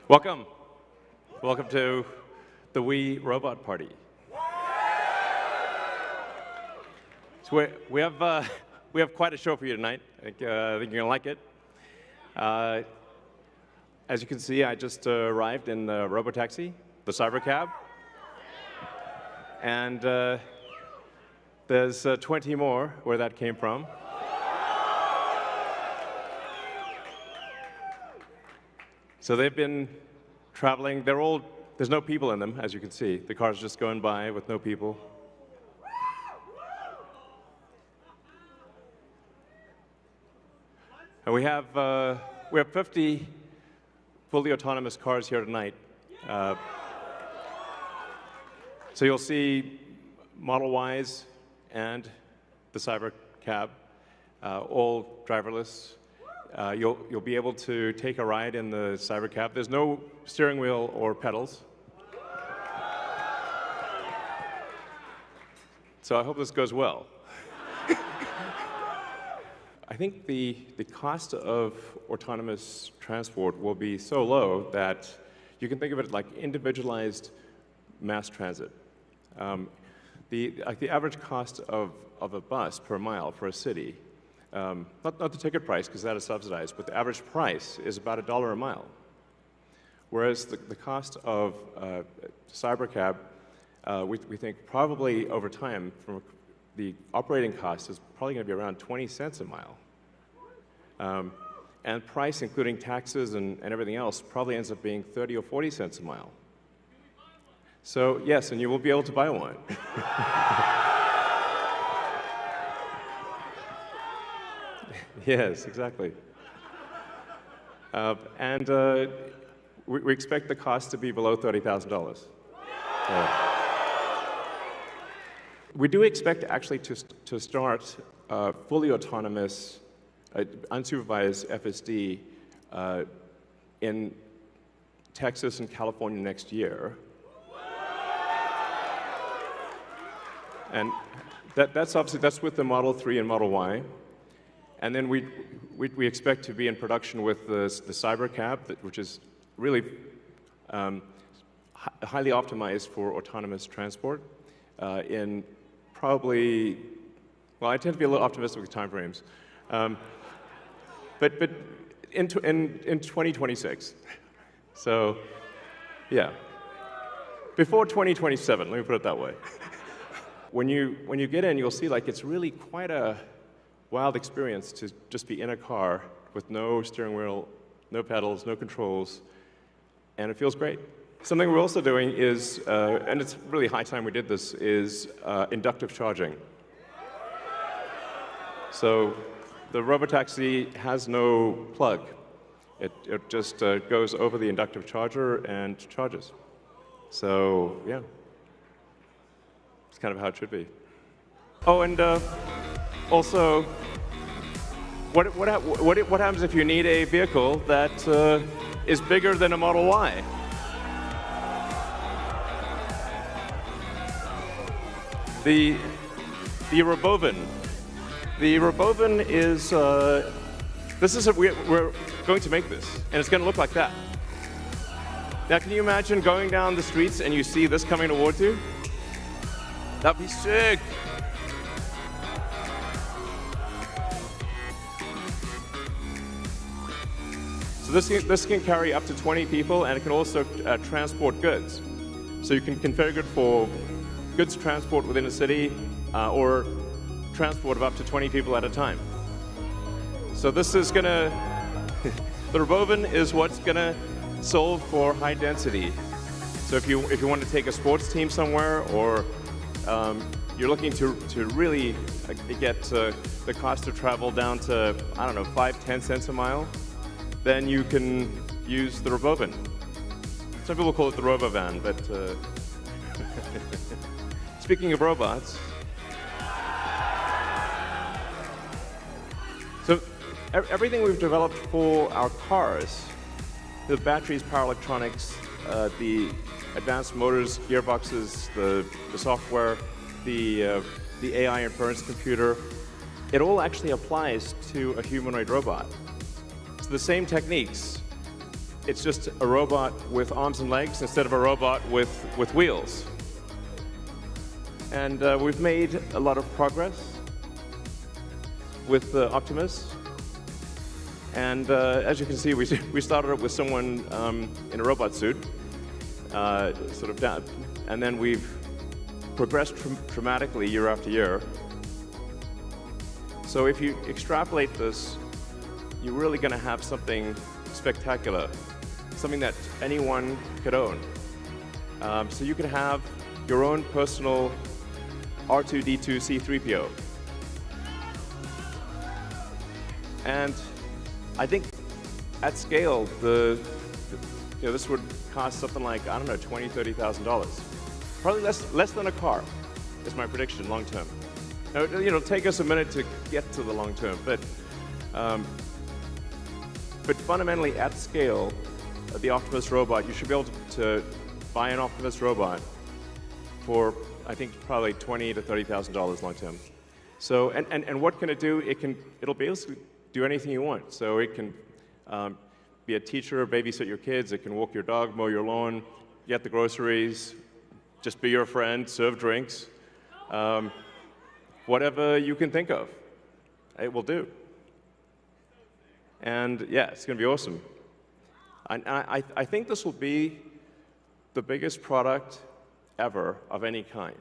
Welcome. Welcome to the Wii Robot Party. So we have quite a show for you tonight. I think you're going to like it. As you can see, I just arrived in the Robotaxi, the Cybercab. And there's 20 more where that came from. So they've been traveling. There's no people in them, as you can see. The car's just going by with no people. And we have 50 fully autonomous cars here tonight. So you'll see Model Ys and the Cybercab, all driverless. You'll be able to take a ride in the Cybercab. There's no steering wheel or pedals. So I hope this goes well. I think the cost of autonomous transport will be so low that you can think of it like individualized mass transit. The average cost of a bus per mile for a city, not the ticket price, because that is subsidized, but the average price is about $1 a mile. Whereas the cost of Cybercab, we think probably over time, from the operating cost is probably going to be around 20 cents a mile. And price, including taxes and everything else, probably ends up being 30 or 40 cents a mile. So yes, and you will be able to buy one. Yes, exactly. We expect the cost to be below $30,000. We do expect actually to start fully autonomous, unsupervised FSD in Texas and California next year. And that's with the Model 3 and Model Y. And then we expect to be in production with the Cybercab, which is really highly optimized for autonomous transport in probably, well, I tend to be a little optimistic with timeframes, but in 2026. So, yeah, before 2027. Let me put it that way. When you get in, you'll see like it's really quite a wild experience to just be in a car with no steering wheel, no pedals, no controls, and it feels great. Something we're also doing is, and it's really high time we did this, is inductive charging. So the Robotaxi has no plug. It just goes over the inductive charger and charges. So yeah, it's kind of how it should be. Oh, and also, what happens if you need a vehicle that is bigger than a Model Y? The Robovan. The Robovan is we're going to make this, and it's going to look like that. Now, can you imagine going down the streets and you see this coming towards you? That'd be sick. So this can carry up to 20 people, and it can also transport goods. So you can configure it for goods transport within a city, or transport of up to 20 people at a time. So this is gonna, the Robovan is what's gonna solve for high density. So if you want to take a sports team somewhere, or you're looking to really get the cost of travel down to, I don't know, 5–10 cents a mile, then you can use the Robovan. Some people call it the Robovan, but speaking of robots, so everything we've developed for our cars, the batteries, power electronics, the advanced motors, gearboxes, the software, the AI inference computer, it all actually applies to a humanoid robot. So the same techniques it's just a robot with arms and legs instead of a robot with wheels. And we've made a lot of progress with Optimus. And as you can see, we started up with someone in a robot suit, sort of down, and then we've progressed dramatically year after year. So if you extrapolate this, you're really going to have something spectacular, something that anyone could own. So you could have your own personal R2-D2 C-3PO. And I think at scale, this would cost something like, I don't know, $20,000, $30,000. Probably less than a car, is my prediction, long term. Now, it'll take us a minute to get to the long term, but fundamentally at scale, the Optimus robot, you should be able to buy an Optimus robot for, I think, probably $20,000 to $30,000 long term. So, and what can it do? It'll basically do anything you want. So it can be a teacher, babysit your kids. It can walk your dog, mow your lawn, get the groceries, just be your friend, serve drinks. Whatever you can think of, it will do. And yeah, it's going to be awesome. I think this will be the biggest product ever of any kind.